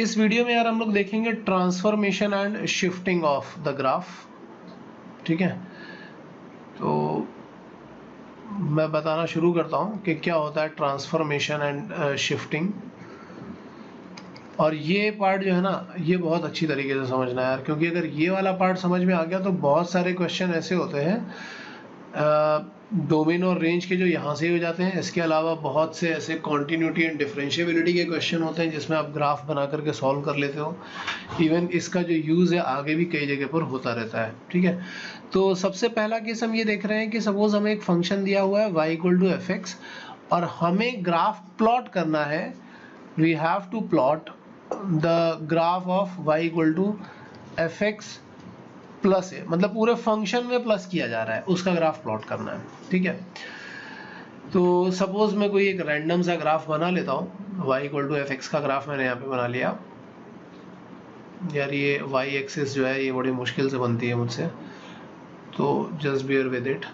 इस वीडियो में यार हम लोग देखेंगे transformation and shifting of the graph. ठीक है, तो मैं बताना शुरू करता हूँ कि क्या होता है ट्रांसफॉर्मेशन एंड शिफ्टिंग। और ये पार्ट जो है ना, ये बहुत अच्छी तरीके से समझना है यार, क्योंकि अगर ये वाला पार्ट समझ में आ गया तो बहुत सारे क्वेश्चन ऐसे होते हैं डोमेन और रेंज के जो यहाँ से ही हो जाते हैं। इसके अलावा बहुत से ऐसे कॉन्टिन्यूटी एंड डिफरेंशिएबिलिटी के क्वेश्चन होते हैं जिसमें आप ग्राफ बना करके सॉल्व कर लेते हो। इवन इसका जो यूज़ है आगे भी कई जगह पर होता रहता है। ठीक है, तो सबसे पहला केस हम ये देख रहे हैं कि सपोज हमें एक फंक्शन दिया हुआ है y equal to F x और हमें ग्राफ प्लॉट करना है। We have to plot the graph of y equal to F x plus है, मतलब पूरे फंक्शन में प्लस किया जा रहा है, उसका ग्राफ प्लॉट करना है। ठीक है, तो सपोज मैं कोई एक रैंडम सा ग्राफ बना लेता हूँ। y equal to F x का ग्राफ मैंने यहाँ पे बना लिया। यार ये y एक्सिस जो है ये बड़ी मुश्किल से बनती है मुझसे, तो जस्ट बियर विद इट।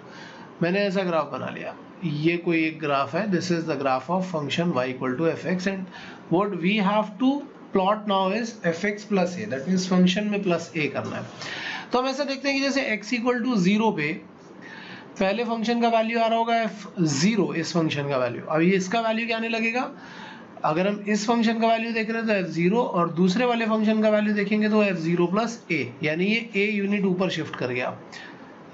मैंने ऐसा ग्राफ बना लिया, ये कोई एक ग्राफ है। This is the graph of function y equal to F x and what we have to plot now is f x plus a, that means function में plus a करना है। तो हम ऐसा देखते हैं कि जैसे x इक्वल टू 0 पे पहले फंक्शन का वैल्यू आ रहा होगा f0, इस फंक्शन का वैल्यू। अब ये इसका वैल्यू क्या आने लगेगा, अगर हम इस फंक्शन का वैल्यू देख रहे हैं तो f0 और दूसरे वाले फंक्शन का वैल्यू देखेंगे तो f0 प्लस a, यानी ये a यूनिट ऊपर शिफ्ट कर गया,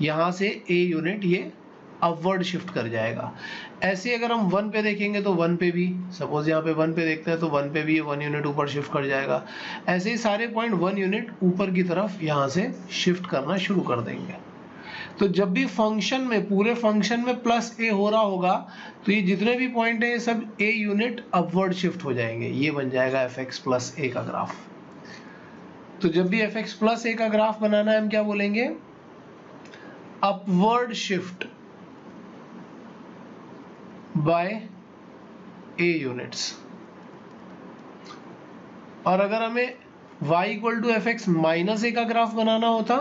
यहाँ से a यूनिट ये अपवर्ड शिफ्ट कर जाएगा। ऐसे अगर हम 1 पे देखेंगे तो 1 पे भी, सपोज यहाँ पे 1 पे देखते हैं तो 1 पे भी ये 1 यूनिट ऊपर शिफ्ट कर जाएगा। ऐसे ही सारे पॉइंट 1 यूनिट ऊपर की तरफ यहाँ से शिफ्ट करना शुरू कर देंगे। तो जब भी फंक्शन में, पूरे फंक्शन में प्लस ए हो रहा होगा तो ये जितने भी पॉइंट है ये सब ए यूनिट अपवर्ड शिफ्ट हो जाएंगे। ये बन जाएगा एफ एक्स प्लस ए का ग्राफ। तो जब भी एफ एक्स प्लस ए का ग्राफ बनाना है हम क्या बोलेंगे, upward shift by A units. और अगर हमें y equal to F X minus ए का ग्राफ बनाना होता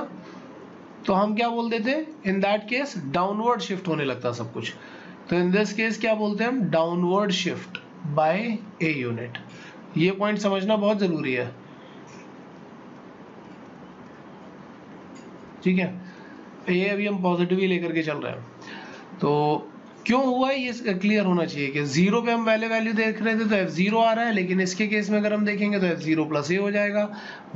तो हम क्या बोल देते, in that case downward shift होने लगता सब कुछ। तो इन दिस केस क्या बोलते हैं हम, downward shift by a unit. ये पॉइंट समझना बहुत जरूरी है। ठीक है, ये अभी हम पॉजिटिव ही लेकर के चल रहे हैं। तो क्यों हुआ ये क्लियर होना चाहिए कि 0 पे हम पहले वैल्यू देख रहे थे तो f0 आ रहा है, लेकिन इसके केस में अगर हम देखेंगे तो f0 प्लस ए हो जाएगा।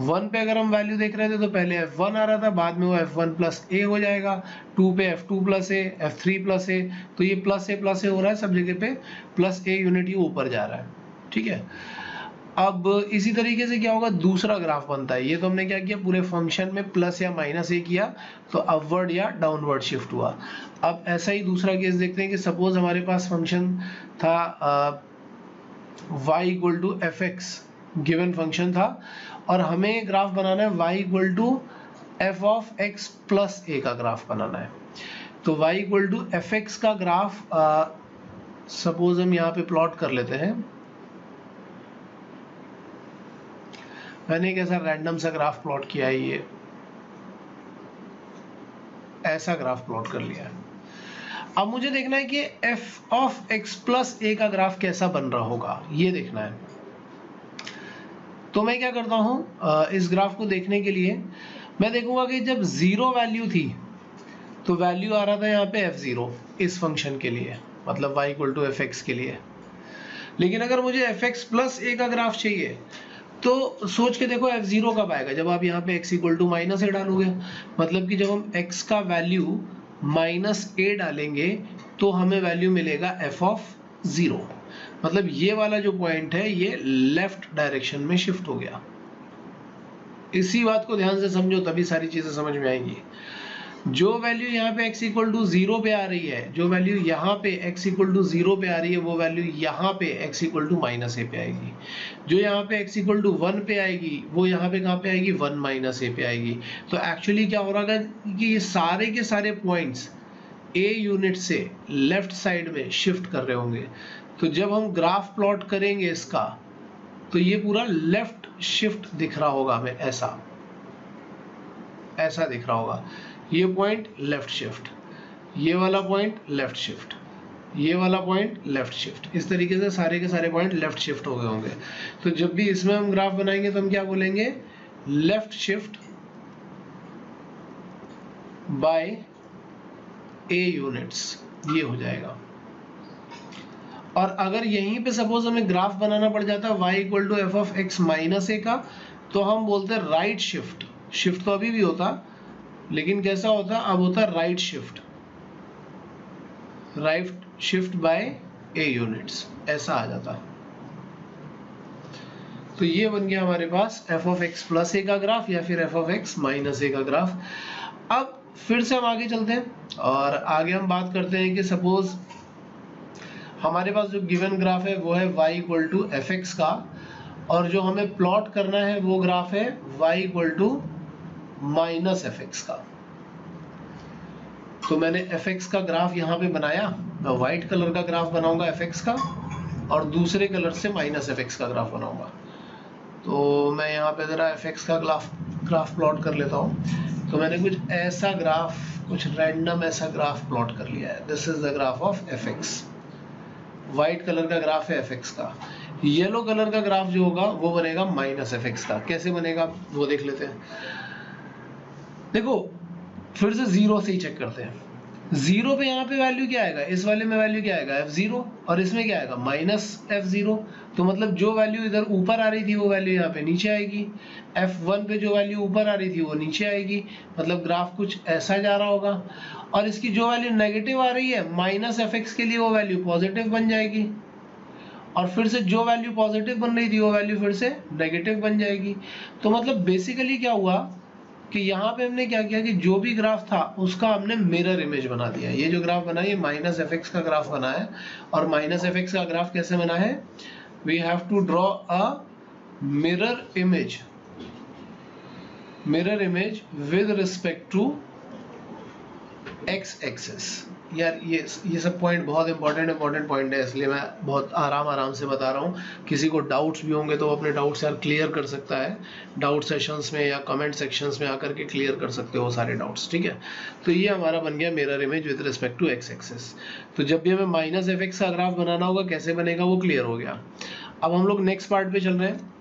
1 पे अगर हम वैल्यू देख रहे थे तो पहले f1 आ रहा था, बाद में वो f1 प्लस ए हो जाएगा। 2 पे f2 प्लस ए, f3 प्लस ए, तो ये प्लस ए हो रहा है, सब जगह पे प्लस ए यूनिट ही ऊपर जा रहा है। ठीक है, अब इसी तरीके से क्या होगा, दूसरा ग्राफ बनता है। ये तो हमने क्या किया, पूरे फंक्शन में प्लस या माइनस ए किया तो अपवर्ड या डाउनवर्ड शिफ्ट हुआ। अब ऐसा ही दूसरा केस देखते हैं कि सपोज हमारे पास फंक्शन था y equal to F X, given function था और हमें ग्राफ बनाना है y equal to F of x plus ए का ग्राफ बनाना है। तो y equal to F x का ग्राफ सपोज हम यहाँ पे प्लॉट कर लेते हैं। मैंने एक ऐसा रैंडम सा ग्राफ प्लॉट किया है, ये ऐसा ग्राफ प्लॉट कर लिया है। अब मुझे देखना है कि f of x plus a का ग्राफ कैसा बन रहा होगा, ये देखना है। तो मैं क्या करता हूं, इस ग्राफ को देखने के लिए मैं देखूंगा कि जब 0 वैल्यू थी तो वैल्यू आ रहा था यहाँ पे f0 इस फंक्शन के लिए, मतलब y equal to F x के लिए। लेकिन अगर मुझे एफ एक्स प्लस ए का ग्राफ चाहिए तो सोच के देखो f0 कब आएगा, जब आप यहाँ पे x इक्वल टू माइनस ए डालोगे। मतलब कि जब हम x का वैल्यू माइनस ए डालेंगे तो हमें वैल्यू मिलेगा f ऑफ 0। मतलब ये वाला जो पॉइंट है ये लेफ्ट डायरेक्शन में शिफ्ट हो गया। इसी बात को ध्यान से समझो तभी सारी चीजें समझ में आएंगी। जो वैल्यू यहाँ पे x इक्वल टू 0 पे आ रही है, जो वैल्यू यहाँ पे x इक्वल टू 0 पे आ रही है, वो वैल्यू यहाँ पे x इक्वल टू माइनस ए पे आएगी। जो यहाँ पे x इक्वल टू 1 पे आएगी वो यहाँ पे कहाँ पे आएगी, 1 माइनस ए पे आएगी। तो एक्चुअली क्या हो रहा है कि ये सारे के सारे पॉइंट्स a यूनिट से लेफ्ट साइड में शिफ्ट कर रहे होंगे। तो जब हम ग्राफ प्लॉट करेंगे इसका तो ये पूरा लेफ्ट शिफ्ट दिख रहा होगा हमें, ऐसा दिख रहा होगा। ये पॉइंट लेफ्ट शिफ्ट, ये वाला पॉइंट लेफ्ट शिफ्ट, ये वाला पॉइंट लेफ्ट शिफ्ट। इस तरीके से सारे के सारे पॉइंट लेफ्ट शिफ्ट हो गए होंगे। तो जब भी इसमें हम ग्राफ बनाएंगे तो हम क्या बोलेंगे, left shift by A units, ये हो जाएगा। और अगर यहीं पे सपोज हमें ग्राफ बनाना पड़ जाता है y equal to F of x minus ए का, तो हम बोलते हैं राइट शिफ्ट। शिफ्ट तो अभी भी होता, लेकिन कैसा होता, अब होता right shift by A units, ऐसा आ जाता। तो ये बन गया हमारे पास एफ ऑफ एक्स प्लस ए का ग्राफ या फिर एफ ऑफ एक्स माइनस ए का ग्राफ। अब फिर से हम आगे चलते हैं और आगे हम बात करते हैं कि सपोज हमारे पास जो गिवन ग्राफ है वो है y equal to F x का, और जो हमें प्लॉट करना है वो ग्राफ है y equal to minus f x का। तो मैंने एफ एक्स का ग्राफ यहाँ पे बनाया, मैं व्हाइट कलर का ग्राफ बनाऊंगा एफ एक्स का, और दूसरे कलर से माइनस एफ एक्स का ग्राफ बनाऊंगा। तो मैं यहाँ पे जरा एफ एक्स का ग्राफ प्लॉट कर लेता हूँ। तो मैंने कुछ ऐसा ग्राफ, कुछ रैंडम ऐसा ग्राफ प्लॉट कर लिया है। This is the graph of f x. White colour का ग्राफ है एफ एक्स का। येलो कलर का ग्राफ जो होगा वो बनेगा माइनस एफ एक्स का। कैसे बनेगा वो देख लेते हैं। देखो फिर से जीरो से ही चेक करते हैं। जीरो पे यहाँ पे वैल्यू क्या आएगा, इस वाले में वैल्यू क्या आएगा f0, और इसमें क्या आएगा माइनस f0। तो मतलब जो वैल्यू इधर ऊपर आ रही थी वो वैल्यू यहाँ पे नीचे आएगी। f1 पे जो वैल्यू ऊपर आ रही थी वो नीचे आएगी। मतलब ग्राफ कुछ ऐसा जा रहा होगा। और इसकी जो वैल्यू नेगेटिव आ रही है माइनस एफ एक्स के लिए, वो वैल्यू पॉजिटिव बन जाएगी। और फिर से जो वैल्यू पॉजिटिव बन रही थी वो वैल्यू फिर से नेगेटिव बन जाएगी। तो मतलब बेसिकली क्या हुआ कि यहाँ पे हमने क्या किया कि जो भी ग्राफ था उसका हमने मिरर इमेज बना दिया। ये जो ग्राफ बना है ये माइनस एफ एक्स का ग्राफ बना है। और माइनस एफ एक्स का ग्राफ कैसे बना है, we have to draw a mirror image with respect to x axis. यार ये सब पॉइंट बहुत इंपॉर्टेंट पॉइंट है, इसलिए मैं बहुत आराम से बता रहा हूँ। किसी को डाउट्स भी होंगे तो अपने डाउट्स यार क्लियर कर सकता है डाउट सेशंस में या कमेंट सेक्शंस में आकर के क्लियर कर सकते हो सारे डाउट्स, ठीक है। तो ये हमारा बन गया mirror image with respect to x axis. तो जब भी हमें माइनस एफ एक्स का ग्राफ बनाना होगा कैसे बनेगा वो क्लियर हो गया। अब हम लोग नेक्स्ट पार्ट पे चल रहे हैं।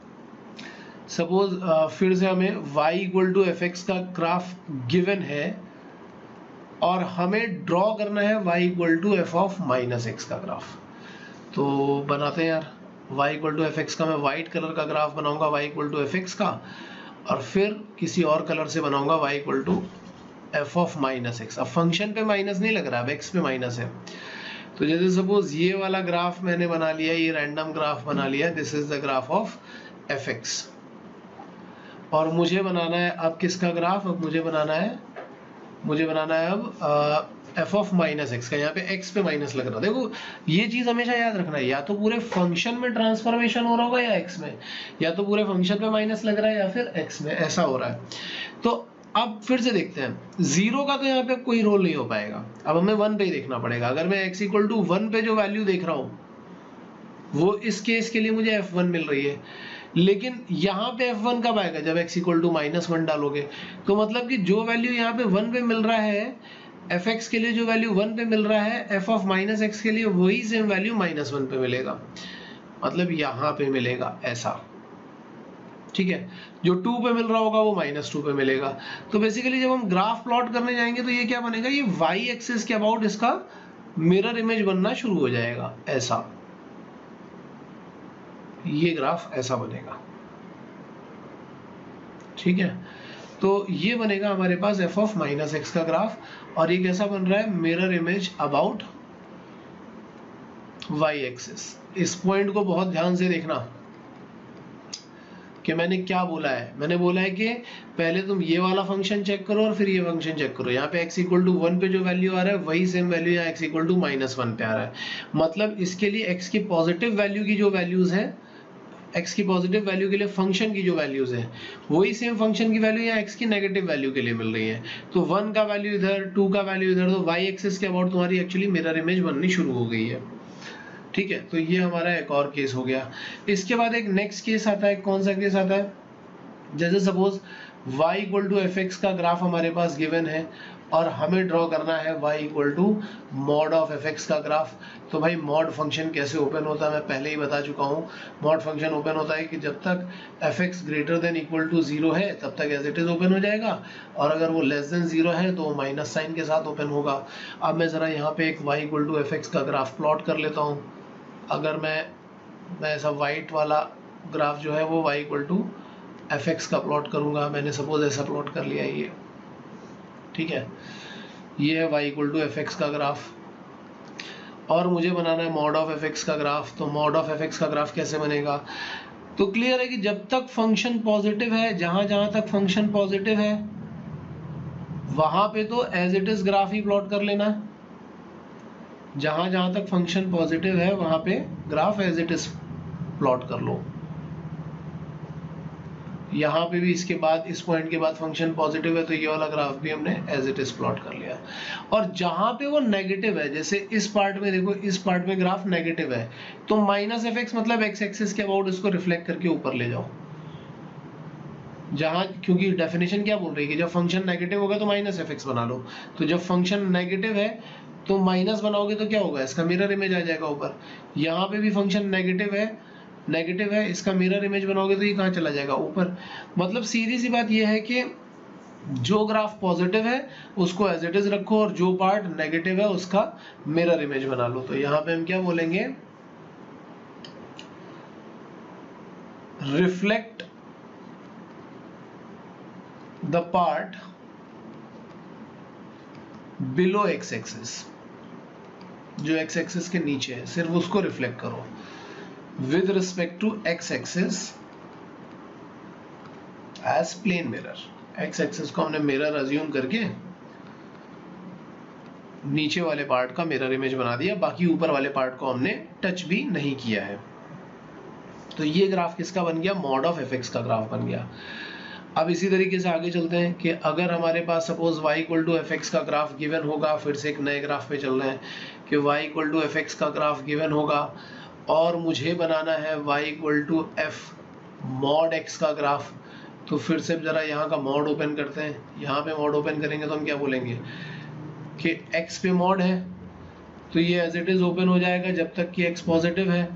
सपोज फिर से हमें y equal to F x का ग्राफ गिवन है और हमें ड्रॉ करना है y equal to F of minus x का ग्राफ। तो बनाते हैं यार। y equal to F x का मैं व्हाइट कलर का ग्राफ बनाऊंगा y equal to F x का, और फिर किसी और कलर से बनाऊंगा y equal to F of minus x. अब फंक्शन पे माइनस नहीं लग रहा, अब x पे माइनस है। तो जैसे सपोज ये वाला ग्राफ मैंने बना लिया, ये रैंडम ग्राफ बना लिया, this is the graph of f x. और मुझे बनाना है अब किसका ग्राफ, अब मुझे बनाना है अब एफ ऑफ माइनस एक्स का। यहाँ पे एक्स पे माइनस लग रहा है। देखो ये चीज हमेशा याद रखना है, या तो पूरे फंक्शन में ट्रांसफॉर्मेशन हो रहा होगा या एक्स में, या तो पूरे फंक्शन पे माइनस लग रहा है या फिर एक्स में, ऐसा हो रहा है। तो अब फिर से देखते हैं, जीरो का तो यहाँ पे कोई रोल नहीं हो पाएगा। अब हमें 1 पे ही देखना पड़ेगा। अगर मैं x इक्वल टू 1 पे जो वैल्यू देख रहा हूँ वो इस केस के लिए मुझे f1 मिल रही है, लेकिन यहाँ पे f1 कब आएगा, जब x इक्वल टू -1 डालोगे। तो मतलब कि जो वैल्यू यहाँ पे 1 पे मिल रहा है fx के लिए, जो वैल्यू 1 पे मिल रहा है f ऑफ माइनस एक्स के लिए वही सेम वैल्यू -1 पे मिलेगा। मतलब यहाँ पे मिलेगा ऐसा, ठीक है। जो 2 पे मिल रहा होगा वो -2 पे मिलेगा। तो बेसिकली जब हम ग्राफ प्लॉट करने जाएंगे तो ये क्या बनेगा, ये y एक्सिस के अबाउट इसका मिरर इमेज बनना शुरू हो जाएगा ऐसा। ये ग्राफ ऐसा बनेगा, ठीक है। तो ये बनेगा हमारे पास एफ ऑफ माइनस एक्स का ग्राफ, और ये कैसा बन रहा है, mirror image about y axis. इस पॉइंट को बहुत ध्यान से देखना कि मैंने क्या बोला है। मैंने बोला है कि पहले तुम ये वाला फंक्शन चेक करो और फिर ये फंक्शन चेक करो। यहाँ पे x इक्वल टू 1 पे जो वैल्यू आ रहा है वही सेम वैल्यू यहाँ x इक्वल टू -1 पे आ रहा है। मतलब इसके लिए x की पॉजिटिव वैल्यू की जो वैल्यूज है, x की पॉजिटिव वैल्यू के लिए फंक्शन की जो वैल्यूज है वही सेम फंक्शन की वैल्यू यहाँ x की नेगेटिव वैल्यू के लिए मिल रही है। तो 1 का वैल्यू इधर, 2 का वैल्यू इधर, तो y एक्सिस के अबाउट तुम्हारी एक्चुअली मिरर इमेज बननी शुरू हो गई है, ठीक है। तो ये हमारा एक और केस हो गया। इसके बाद एक नेक्स्ट केस आता है। कौन सा केस आता है, जैसे suppose y equal to F x का ग्राफ हमारे पास गिवन है और हमें ड्रॉ करना है y equal to mod of f x का ग्राफ। तो भाई मॉड फंक्शन कैसे ओपन होता है मैं पहले ही बता चुका हूँ। मॉड फंक्शन ओपन होता है कि जब तक f x greater than equal to 0 है तब तक एज इट इज ओपन हो जाएगा, और अगर वो लेस देन 0 है तो माइनस साइन के साथ ओपन होगा। अब मैं ज़रा यहाँ पे एक y equal to F x का ग्राफ प्लॉट कर लेता हूँ। अगर मैं ऐसा वाइट वाला ग्राफ जो है वो y equal to F x का प्लॉट करूँगा। मैंने सपोज ऐसा प्लॉट कर लिया ये, ठीक है, ये है y equal to F x का ग्राफ, और मुझे बनाना है मॉड ऑफ एफ एक्स का ग्राफ। तो मॉड ऑफ एफ एक्स का ग्राफ कैसे बनेगा? तो क्लियर है कि जब तक फंक्शन पॉजिटिव है, जहां जहां तक फंक्शन पॉजिटिव है वहां पे तो एज इट इज ग्राफ ही प्लॉट कर लेना है। जहां जहां तक फंक्शन पॉजिटिव है वहां पे graph as it is plot कर लो। यहाँ पे भी इसके बाद इस पॉइंट के बाद फंक्शन पॉजिटिव है तो ये वाला ग्राफ भी हमने एज इट इज प्लॉट कर लिया। और जहां पे वो नेगेटिव है, जैसे इस पार्ट में देखो, इस पार्ट में ग्राफ नेगेटिव है तो माइनस एफ एक्स मतलब एक्स एक्सिस के अबाउट इसको रिफ्लेक्ट करके ऊपर ले जाओ। जहां, क्योंकि डेफिनेशन क्या बोल रही है कि जब फंक्शन नेगेटिव होगा तो माइनस एफ एक्स बना लो, तो जब फंक्शन नेगेटिव है तो माइनस बनाओगे तो क्या होगा, इसका मिरर इमेज आ जाएगा ऊपर। यहाँ पे भी फंक्शन नेगेटिव है, इसका मिरर इमेज बनाओगे तो ये कहाँ चला जाएगा, ऊपर। मतलब सीधी सी बात ये है कि जो ग्राफ पॉजिटिव है उसको एज इट इज रखो और जो पार्ट नेगेटिव है उसका मिरर इमेज बना लो। तो यहाँ पे हम क्या बोलेंगे, reflect the part below x axis, जो एक्स एक्सिस के नीचे है सिर्फ उसको रिफ्लेक्ट करो with respect to x axis as plane mirror। x axis को हमने मिरर अज्यूम करके नीचे वाले पार्ट का मिरर इमेज बना दिया, बाकी ऊपर वाले पार्ट को हमने टच भी नहीं किया है। तो ये ग्राफ किसका बन गया, मॉड ऑफ एफ एक्स का ग्राफ बन गया। अब इसी तरीके से आगे चलते हैं कि अगर हमारे पास suppose y equal to F x का ग्राफ गिवन होगा, फिर से एक नए ग्राफ पे चल रहे हैं कि y equal to F x का ग्राफ गिवन होगा और मुझे बनाना है y equal to f mod x का ग्राफ। तो फिर से जरा यहाँ का मॉड ओपन करते हैं। यहाँ पे मॉड ओपन करेंगे तो हम क्या बोलेंगे कि x पे मॉड है तो ये एज इट इज ओपन हो जाएगा जब तक कि x पॉजिटिव है,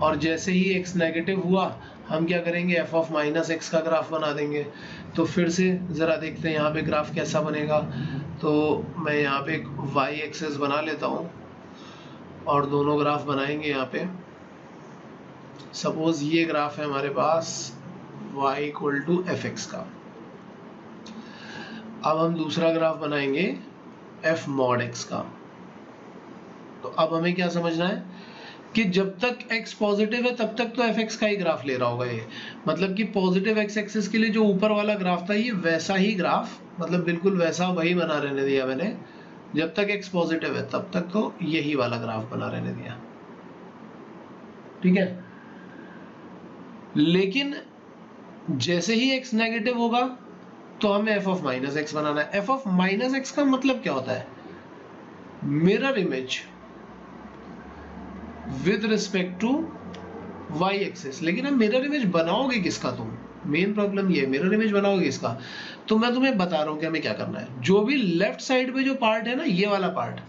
और जैसे ही x नेगेटिव हुआ हम क्या करेंगे, f ऑफ माइनस एक्स का ग्राफ बना देंगे। तो फिर से ज़रा देखते हैं यहाँ पे ग्राफ कैसा बनेगा। तो मैं यहाँ पे एक y एक्सिस बना लेता हूँ और दोनों ग्राफ बनाएंगे। यहाँ पे सपोज ये ग्राफ है हमारे पास y equal to F x का। अब हम दूसरा ग्राफ बनाएंगे f मॉड x का। तो अब हमें क्या समझना है कि जब तक x पॉजिटिव है तब तक तो fx का ही ग्राफ ले रहा होगा ये। मतलब कि पॉजिटिव x एक्सिस के लिए जो ऊपर वाला ग्राफ था ये वैसा ही ग्राफ, मतलब बिल्कुल वैसा वही बना रहने दिया मैंने। जब तक x पॉजिटिव है तब तक तो यही वाला ग्राफ बना रहने दिया, ठीक है। लेकिन जैसे ही x नेगेटिव होगा तो हमें f ऑफ माइनस एक्स बनाना है। f ऑफ माइनस एक्स का मतलब क्या होता है, mirror image with respect to y axis. लेकिन अब मिरर इमेज बनाओगे किसका, तुम मेन प्रॉब्लम ये है, मिरर इमेज बनाओगे किसका। तो मैं तुम्हें बता रहा हूं कि हमें क्या करना है। जो भी लेफ्ट साइड पे जो पार्ट है ना, ये वाला पार्ट,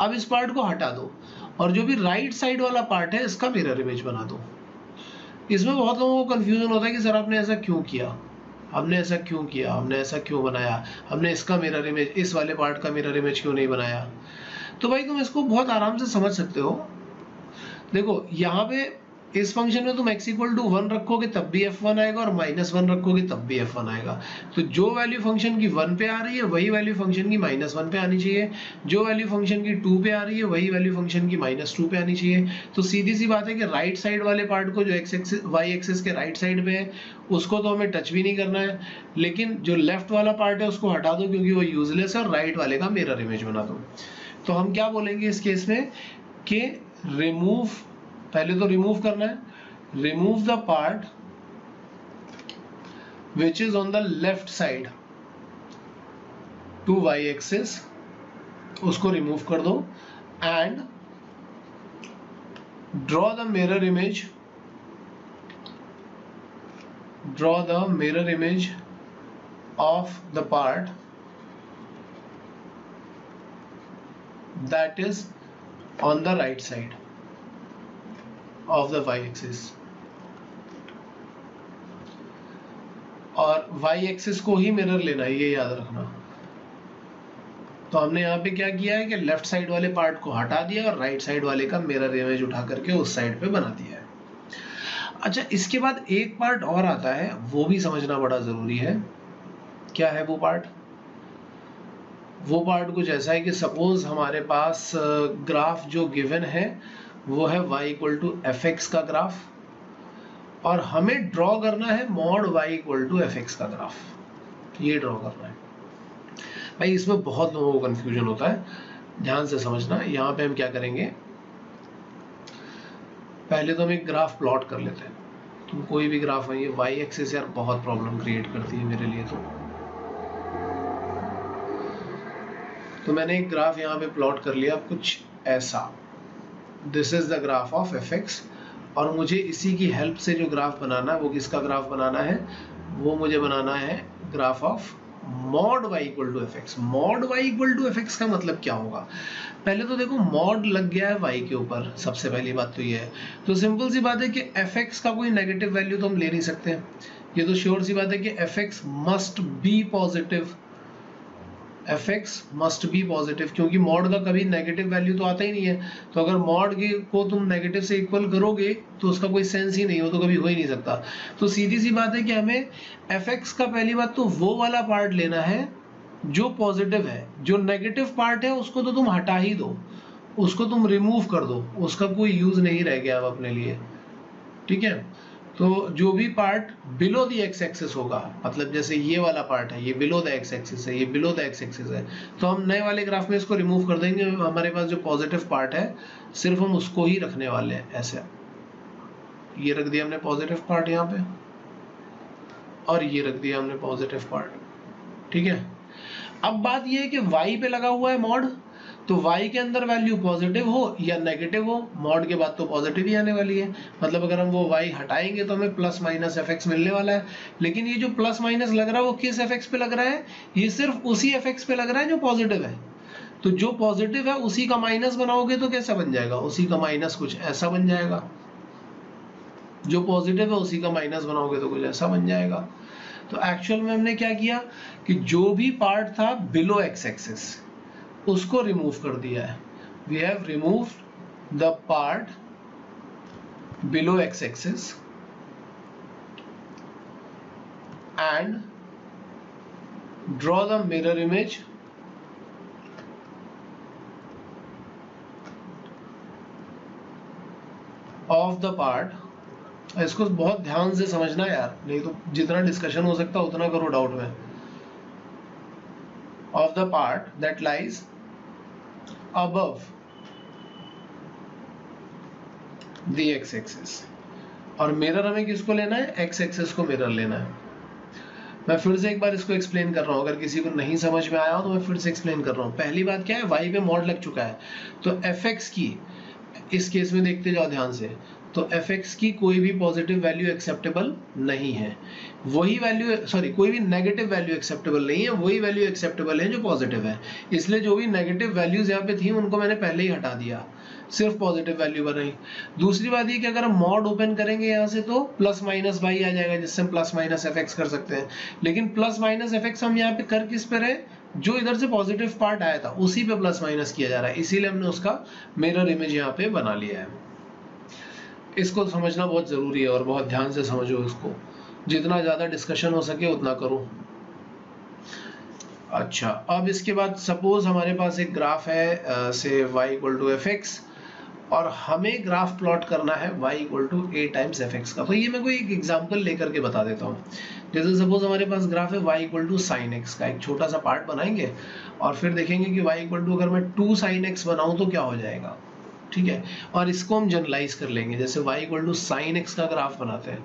अब इस पार्ट को हटा दो और जो भी राइट साइड वाला पार्ट है इसका मिरर इमेज बना दो। इसमें बहुत लोगों को कंफ्यूजन होता है कि सर आपने ऐसा क्यों किया, हमने ऐसा क्यों किया, हमने ऐसा क्यों बनाया, हमने इसका मिरर इमेज, इस वाले पार्ट का मिरर इमेज क्यों नहीं बनाया। तो भाई तुम इसको बहुत आराम से समझ सकते हो। देखो यहाँ पे इस फंक्शन में तुम x इक्वल टू 1 रखोगे तब भी f1 आएगा और -1 रखोगे तब भी f1 आएगा। तो जो वैल्यू फंक्शन की 1 पे आ रही है वही वैल्यू फंक्शन की -1 पे आनी चाहिए, जो वैल्यू फंक्शन की 2 पे आ रही है वही वैल्यू फंक्शन की -2 पे आनी चाहिए। तो सीधी सी बात है कि राइट साइड वाले पार्ट को जो x एक्सिस y एक्सिस के राइट साइड पे है उसको तो हमें टच भी नहीं करना है, लेकिन जो लेफ्ट वाला पार्ट है उसको हटा दो क्योंकि वो यूजलेस है, और राइट वाले का मिरर इमेज बना दो। तो हम क्या बोलेंगे इस केस में कि रिमूव, पहले तो रिमूव करना है, remove the part which is on the left side to y axis, उसको रिमूव कर दो and draw the mirror image draw the mirror image of the part that is on the right side of the y-axis, और y-axis को ही mirror लेना है, ये याद रखना। तो हमने यहाँ पे क्या किया है कि लेफ्ट साइड वाले पार्ट को हटा दिया और राइट साइड वाले का मिरर इमेज उठा करके उस साइड पे बना दिया है। अच्छा, इसके बाद एक पार्ट और आता है, वो भी समझना बड़ा जरूरी है। क्या है वो पार्ट? वो पार्ट कुछ ऐसा है कि सपोज हमारे पास ग्राफ जो गिवन है वो है y equal to F x का ग्राफ, और हमें ड्रॉ करना है mod y equal to F x का ग्राफ। ये ड्रॉ करना है भाई। इसमें बहुत लोगों को कंफ्यूजन होता है, ध्यान से समझना। यहाँ पे हम क्या करेंगे, पहले तो हम एक ग्राफ प्लॉट कर लेते हैं। तुम कोई भी ग्राफ है, ये y एक्सिस यार बहुत प्रॉब्लम क्रिएट करती है मेरे लिए। तो मैंने एक ग्राफ यहाँ पे प्लॉट कर लिया कुछ ऐसा, this is the graph of f x, और मुझे इसी की हेल्प से जो ग्राफ बनाना है, वो किसका ग्राफ बनाना है, वो मुझे बनाना है graph of mod y equal to F x. Mod y equal to F x का मतलब क्या होगा? पहले तो देखो मॉड लग गया है y के ऊपर, सबसे पहली बात तो ये है। तो सिंपल सी बात है कि एफ एक्स का कोई नेगेटिव वैल्यू तो हम ले नहीं सकते हैं। ये तो श्योर सी बात है कि F x must be positive, F x must be positive, क्योंकि मॉड का कभी नेगेटिव वैल्यू तो आता ही नहीं है। तो अगर मॉड को तुम नेगेटिव से इक्वल करोगे तो उसका कोई सेंस ही नहीं हो, तो कभी हो ही नहीं सकता। तो सीधी सी बात है कि हमें एफ एक्स का पहली बात तो वो वाला पार्ट लेना है जो पॉजिटिव है। जो नेगेटिव पार्ट है उसको तो तुम हटा ही दो, उसको तुम रिमूव कर दो, उसका कोई यूज नहीं रह गया अब अपने लिए, ठीक है। तो जो भी part below the x axis होगा, मतलब जैसे ये वाला पार्ट है, ये बिलो द एक्स एक्सिस है, ये बिलो द एक्स एक्सिस है, तो हम नए वाले ग्राफ में इसको रिमूव कर देंगे। हमारे पास जो पॉजिटिव पार्ट है सिर्फ हम उसको ही रखने वाले हैं। ऐसे ये रख दिया हमने पॉजिटिव पार्ट यहाँ पे, और ये रख दिया हमने पॉजिटिव पार्ट, ठीक है। अब बात ये है कि y पे लगा हुआ है मॉड, तो y के अंदर वैल्यू पॉजिटिव हो या नेगेटिव हो, मॉड के बाद तो पॉजिटिव ही आने वाली है। मतलब अगर हम वो y हटाएंगे तो हमें प्लस माइनस एफ एक्स मिलने वाला है। लेकिन ये जो प्लस माइनस लग रहा है वो किस एफ एक्स पे लग रहा है? ये सिर्फ उसी एफ एक्स पे लग रहा है जो पॉजिटिव है। तो जो पॉजिटिव है उसी का माइनस बनाओगे तो कैसा बन जाएगा? उसी का माइनस कुछ ऐसा बन जाएगा। जो पॉजिटिव है उसी का माइनस बनाओगे तो कुछ ऐसा बन जाएगा। तो एक्चुअल में हमने क्या किया कि जो भी पार्ट था बिलो एक्स एक्सिस उसको रिमूव कर दिया है। We have removed the part below x axis and draw the mirror image of the part. इसको बहुत ध्यान से समझना यार, नहीं तो जितना डिस्कशन हो सकता उतना करो डाउट में। Of the part that lies above the x axis, और मिरर हमें किसको लेना है? एक्स एक्सिस को मिरर लेना है। मैं फिर से एक बार इसको एक्सप्लेन कर रहा हूं, अगर किसी को नहीं समझ में आया हो तो मैं फिर से एक्सप्लेन कर रहा हूं। पहली बात क्या है, y पे मॉड लग चुका है, तो एफ एक्स की इस केस में देखते जाओ ध्यान से, तो एफ एक्स की कोई भी पॉजिटिव वैल्यू एक्सेप्टेबल नहीं है, वही वैल्यू सॉरी कोई भी नेगेटिव वैल्यू एक्सेप्टेबल नहीं है, वही वैल्यू एक्सेप्टेबल है जो पॉजिटिव है। इसलिए जो भी नेगेटिव वैल्यूज यहाँ पे थी उनको मैंने पहले ही हटा दिया, सिर्फ पॉजिटिव वैल्यू बनाई। दूसरी बात ये कि अगर हम मॉड ओपन करेंगे यहाँ से तो प्लस माइनस बाई आ जाएगा, जिससे हम प्लस माइनस एफ एक्स कर सकते हैं। लेकिन प्लस माइनस एफ एक्स हम यहाँ पे कर किस पे रहे? जो इधर से पॉजिटिव पार्ट आया था उसी पे प्लस माइनस किया जा रहा है, इसीलिए हमने उसका मिरर इमेज यहाँ पे बना लिया है। इसको समझना बहुत जरूरी है और बहुत ध्यान से समझो इसको, जितना ज्यादा डिस्कशन हो सके उतना करो। अच्छा, अब इसके बाद सपोज हमारे पास एक ग्राफ है से y equal to F x, और हमें ग्राफ प्लॉट करना है y equal to a times f x का। तो ये मैं कोई एक एग्जांपल लेकर के बता देता हूँ। जैसे सपोज हमारे पास ग्राफ है y equal to sine x का, एक छोटा सा पार्ट बनाएंगे और फिर देखेंगे कि y इक्वल टू अगर मैं 2 साइन एक्स बनाऊं तो क्या हो जाएगा, ठीक है। और इसको हम जनरलाइज कर लेंगे, जैसे y equal to sine x का ग्राफ बनाते हैं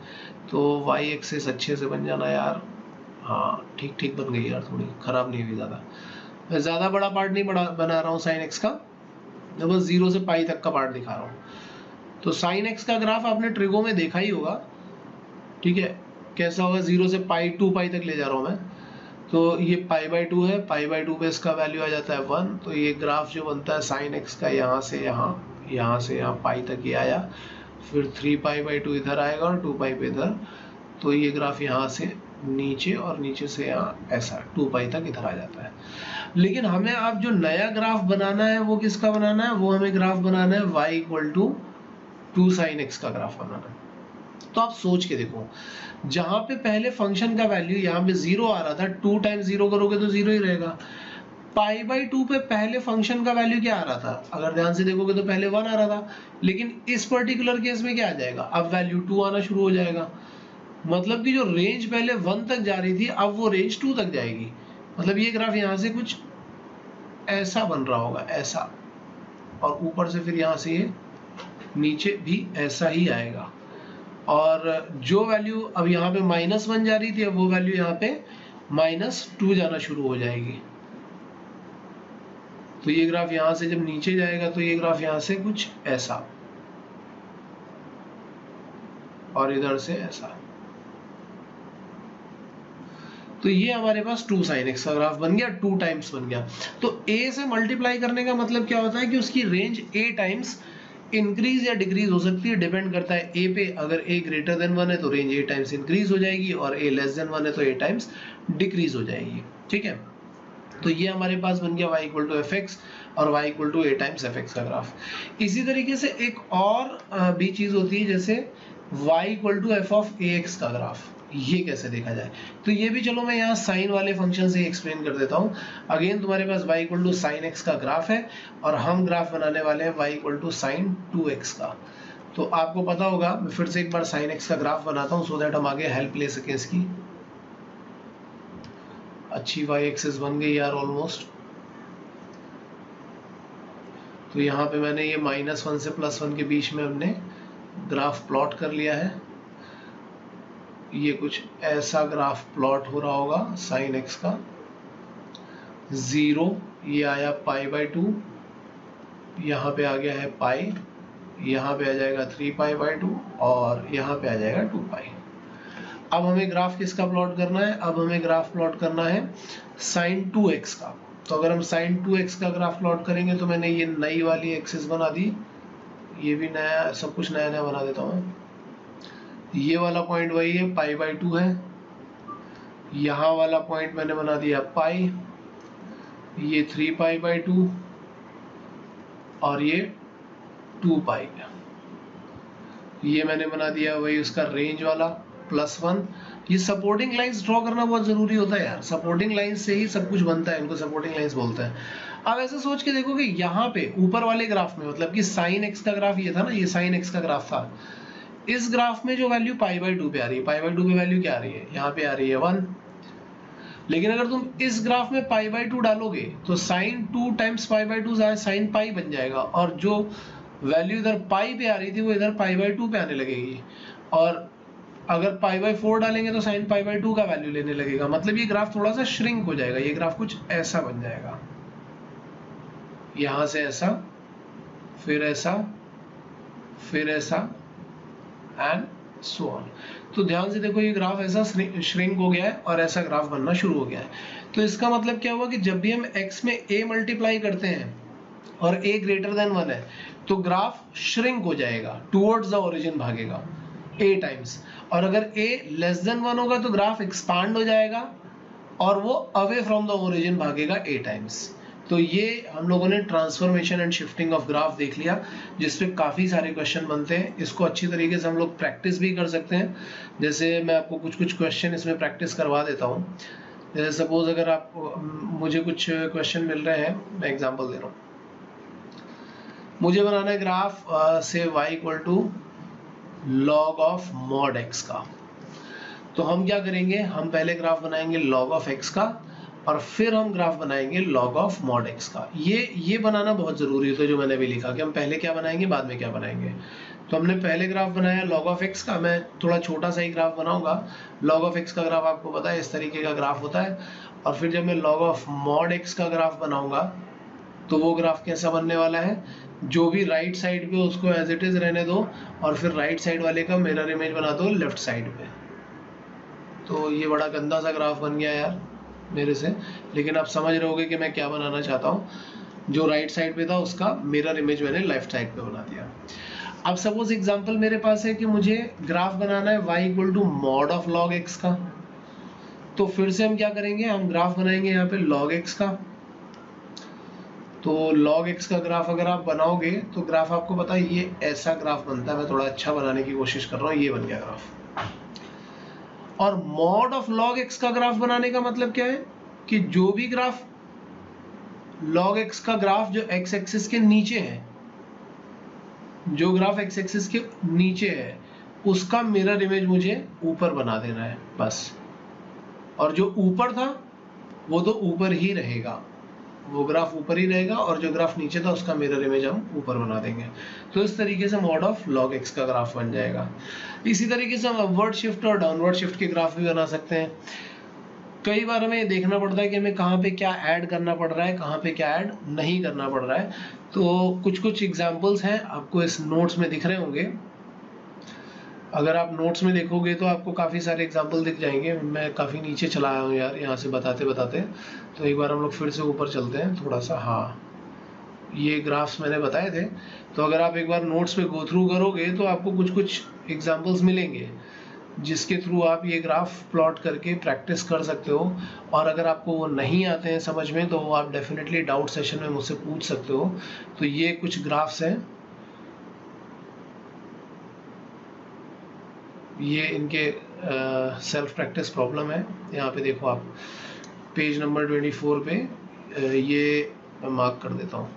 तो y एक्सिस अच्छे से बन जाना यार, हाँ ठीक ठीक बन गई यार, थोड़ी खराब नहीं हुई ज़्यादा। मैं ज़्यादा बड़ा पार्ट नहीं बना रहा हूँ साइन एक्स का, मैं बस 0 से पाई तक का पार्ट दिखा रहा हूँ। तो साइन एक्स का ग्राफ आपने ट्रिगो में देखा ही होगा, ठीक है। कैसा होगा, 0 से पाई 2 पाई तक ले जा रहा हूँ मैं, तो ये पाई/2 है, पाई/2 पे इसका वैल्यू आ जाता है 1। तो ये ग्राफ जो बनता है साइन एक्स का, यहाँ से यहाँ, यहाँ से यहाँ पाई तक ये आया, फिर 3π/2 इधर आएगा और 2 पाई पे इधर, तो ये ग्राफ यहाँ से नीचे और नीचे से यहाँ ऐसा 2 पाई तक इधर आ जाता है। लेकिन हमें अब जो नया ग्राफ बनाना है वो किसका बनाना है, वो हमें ग्राफ बनाना है y = 2 sin x का ग्राफ बनाना है। तो आप सोच के देखो, जहां पे पहले फंक्शन का वैल्यू यहाँ पे 0 आ रहा था, 2 टाइम्स 0 करोगे तो 0 ही रहेगा। पाई/2 पे पहले फंक्शन का वैल्यू क्या आ रहा था, अगर ध्यान से देखोगे तो पहले 1 आ रहा था, लेकिन इस पर्टिकुलर केस में क्या आ जाएगा, अब वैल्यू 2 आना शुरू हो जाएगा। मतलब कि जो रेंज पहले 1 तक जा रही थी, अब वो रेंज 2 तक जाएगी। मतलब ये ग्राफ यहाँ से कुछ ऐसा बन रहा होगा, ऐसा, और ऊपर से फिर यहाँ से ये नीचे भी ऐसा ही आएगा। और जो वैल्यू अब यहाँ पे -1 जा रही थी, अब वो वैल्यू यहाँ पे -2 जाना शुरू हो जाएगी। तो ये ग्राफ यहाँ से जब नीचे जाएगा तो ये ग्राफ यहाँ से कुछ ऐसा, और इधर से ऐसा। तो ये हमारे पास 2 sin x का ग्राफ बन गया, 2 टाइम्स बन गया। तो a से मल्टीप्लाई करने का मतलब क्या होता है कि उसकी रेंज a टाइम्स इंक्रीज या डिक्रीज हो सकती है, डिपेंड करता है a पे। अगर a ग्रेटर देन 1 है तो रेंज a टाइम्स इंक्रीज हो जाएगी, और a लेस देन 1 है तो a टाइम्स डिक्रीज हो जाएगी। ठीक है, तो ये हमारे पास बन गया y = fx और y = a टाइम्स fx का ग्राफ। इसी तरीके से एक और भी चीज होती है, जैसे y = f(ax) का ग्राफ। ये कैसे देखा जाए, तो ये भी चलो मैं यहाँ साइन वाले फंक्शन से एक्सप्लेन कर देता हूँ। अगेन तुम्हारे पास y = sin x का ग्राफ है, और हम ग्राफ बनाने वाले हैं y = sin 2x का। तो आपको पता होगा, मैं फिर से एक बार sin x का ग्राफ बनाता हूँ, सो दैट हम आगे हेल्प ले सकें इसकी। अच्छी y एक्सिस बन गई यार ऑलमोस्ट। तो यहाँ पे मैंने ये -1 से +1 के बीच में हमने ग्राफ प्लॉट कर लिया है। ये कुछ ऐसा ग्राफ प्लॉट हो रहा होगा sin x का। 0 ये आया पाई/2, यहाँ पे आ गया है पाई, यहाँ पे आ जाएगा 3π/2, और यहाँ पे आ जाएगा 2 पाई। अब हमें ग्राफ किसका प्लॉट करना है, अब हमें ग्राफ प्लॉट करना है sin 2x का। तो अगर हम sin 2x का ग्राफ प्लॉट करेंगे, तो मैंने ये नई वाली एक्सिस बना दी, ये भी नया, सब कुछ नया नया बना देता हूँ। ये वाला पॉइंट वही है, पाई/2 है। यहाँ वाला पॉइंट मैंने बना दिया पाई, ये 3π/2, और ये 2 पाई। ये मैंने बना दिया वही उसका रेंज वाला +1। ये सपोर्टिंग लाइंस ड्रॉ करना बहुत जरूरी होता है यार, सपोर्टिंग लाइंस से ही सब कुछ बनता है, इनको सपोर्टिंग लाइंस बोलते हैं। अब ऐसे सोच के देखो कि यहाँ पे ऊपर वाले ग्राफ में, मतलब कि sin x का ग्राफ ये था ना, ये sin x का ग्राफ था। इस ग्राफ में जो वैल्यू पाई/2 पे आ रही है, पाई/2 पे वैल्यू क्या आ रही है, यहाँ पे आ रही है 1। लेकिन अगर तुम इस ग्राफ में पाई/2 डालोगे तो sin 2 टाइम्स पाई/2 sin पाई बन जाएगा, और जो वैल्यू इधर पाई पे आ रही थी वो इधर पाई/2 पे आने लगेगी। और अगर पाई/4 डालेंगे तो sin पाई/2 का वैल्यू लेने लगेगा। मतलब ये ग्राफ थोड़ा सा श्रिंक हो जाएगा, ये ग्राफ कुछ ऐसा बन जाएगा, यहाँ से ऐसा, फिर ऐसा, फिर ऐसा, एंड सो ऑन। तो ध्यान से देखो, ये ग्राफ ऐसा श्रिंक हो गया है और ऐसा ग्राफ बनना शुरू हो गया है। तो इसका मतलब क्या हुआ कि जब भी हम x में a मल्टीप्लाई करते हैं और a ग्रेटर देन 1 है, तो ग्राफ श्रिंक हो जाएगा, टुवर्ड्स द ओरिजिन भागेगा a टाइम्स। और अगर a लेस देन 1 होगा तो ग्राफ एक्सपांड हो जाएगा और वो अवे फ्रॉम द ओरिजिन भागेगा a टाइम्स। तो ये हम लोगों ने transformation and shifting of graph देख लिया, जिसपे काफी सारे क्वेश्चन बनते हैं। इसको अच्छी तरीके से हम लोग प्रैक्टिस भी कर सकते हैं। जैसे मैं आपको कुछ कुछ क्वेश्चन इसमें प्रैक्टिस करवा देता हूँ। जैसे सपोज अगर आप मुझे कुछ क्वेश्चन मिल रहे हैं, मैं एग्जांपल दे रहा हूँ। मुझे बनाना है ग्राफ से y = log of mod x का। तो हम क्या करेंगे, हम पहले ग्राफ बनाएंगे log of x का, और फिर हम ग्राफ बनाएंगे log of mod x का। ये बनाना बहुत जरूरी है। तो जो मैंने भी लिखा कि हम पहले क्या बनाएंगे, बाद में क्या बनाएंगे। तो हमने पहले ग्राफ बनाया log of x का। मैं थोड़ा छोटा सा ही ग्राफ बनाऊंगा। log of x का ग्राफ आपको पता है इस तरीके का ग्राफ होता है। और फिर जब मैं log of mod x का ग्राफ बनाऊंगा, तो वो ग्राफ कैसा बनने वाला है, जो भी राइट साइड पे उसको एज इट इज रहने दो, और फिर राइट साइड वाले का मिरर इमेज बना दो लेफ्ट साइड पे। तो ये बड़ा गंदा सा ग्राफ बन गया यार मेरे से, लेकिन आप समझ रहे होगे कि मैं क्या बनाना चाहता हूँ। जो राइट साइड पे था उसका मिरर इमेज मैंने लेफ्ट साइड पे बना दिया। अब सपोज एग्जांपल मेरे पास है कि मुझे ग्राफ बनाना है y equal to mod of log x का, तो फिर से हम क्या करेंगे, हम ग्राफ बनाएंगे यहाँ पे log x का। तो log x का ग्राफ अगर आप बनाओगे तो ग्राफ आपको पता है ये ऐसा ग्राफ बनता है। मैं थोड़ा अच्छा बनाने की कोशिश कर रहा हूँ, ये बन गया ग्राफ। और मॉड ऑफ log x का ग्राफ बनाने का मतलब क्या है कि जो भी ग्राफ log x का ग्राफ जो x एक्सिस के नीचे है, जो ग्राफ x एक्सिस के नीचे है उसका मिरर इमेज मुझे ऊपर बना देना है बस। और जो ऊपर था वो तो ऊपर ही रहेगा, वो ग्राफ ऊपर ही रहेगा, और जो ग्राफ नीचे था उसका मिरर इमेज हम ऊपर बना देंगे। तो इस तरीके से मॉड ऑफ log x का ग्राफ बन जाएगा। इसी तरीके से हम अपवर्ड शिफ्ट और डाउनवर्ड शिफ्ट के ग्राफ भी बना सकते हैं। कई बार हमें देखना पड़ता है कि हमें कहाँ पे क्या ऐड करना पड़ रहा है, कहाँ पे क्या ऐड नहीं करना पड़ रहा है। तो कुछ कुछ एग्जांपल्स हैं, आपको इस नोट्स में दिख रहे होंगे। अगर आप नोट्स में देखोगे तो आपको काफ़ी सारे एग्जांपल दिख जाएंगे। मैं काफ़ी नीचे चला आया हूँ यार यहाँ से बताते बताते, तो एक बार हम लोग फिर से ऊपर चलते हैं थोड़ा सा। हाँ, ये ग्राफ्स मैंने बताए थे, तो अगर आप एक बार नोट्स में गो थ्रू करोगे तो आपको कुछ कुछ एग्जाम्पल्स मिलेंगे जिसके थ्रू आप ये ग्राफ प्लॉट करके प्रैक्टिस कर सकते हो। और अगर आपको वो नहीं आते हैं समझ में तो आप डेफिनेटली डाउट सेशन में मुझसे पूछ सकते हो। तो ये कुछ ग्राफ्स हैं, ये इनके सेल्फ प्रैक्टिस प्रॉब्लम है। यहाँ पे देखो आप पेज नंबर 24 पे ये मैं मार्क कर देता हूँ,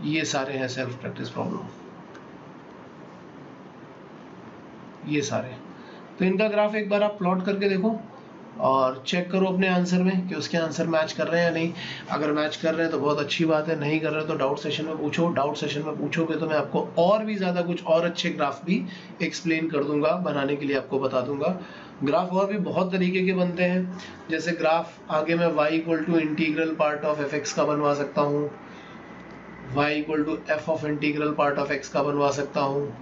ये सारे हैं सेल्फ प्रैक्टिस प्रॉब्लम, ये सारे। तो इनका ग्राफ एक बार आप प्लॉट करके देखो और चेक करो अपने आंसर में कि उसके आंसर मैच कर रहे हैं या नहीं। अगर मैच कर रहे हैं तो बहुत अच्छी बात है, नहीं कर रहे तो डाउट सेशन में पूछो। डाउट सेशन में पूछोगे तो मैं आपको और भी ज़्यादा कुछ और अच्छे ग्राफ भी एक्सप्लेन कर दूंगा, बनाने के लिए आपको बता दूंगा। ग्राफ और भी बहुत तरीके के बनते हैं, जैसे ग्राफ आगे मैं y equal to integral part of f x का बनवा सकता हूँ, y equal to F of integral part of x का बनवा सकता हूँ,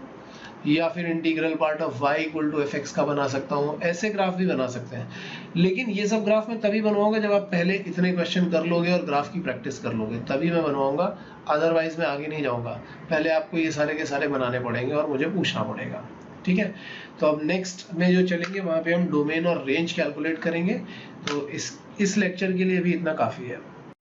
या फिर integral part of y equal to F x का बना सकता हूँ। ऐसे ग्राफ भी बना सकते हैं, लेकिन ये सब ग्राफ मैं तभी बनवाऊंगा जब आप पहले इतने क्वेश्चन कर लोगे और ग्राफ की प्रैक्टिस कर लोगे, तभी मैं बनवाऊंगा। अदरवाइज मैं आगे नहीं जाऊंगा, पहले आपको ये सारे के सारे बनाने पड़ेंगे और मुझे पूछना पड़ेगा। ठीक है, तो अब नेक्स्ट में जो चलेंगे वहाँ पे हम डोमेन और रेंज कैलकुलेट करेंगे। तो इस लेक्चर के लिए भी इतना काफ़ी है।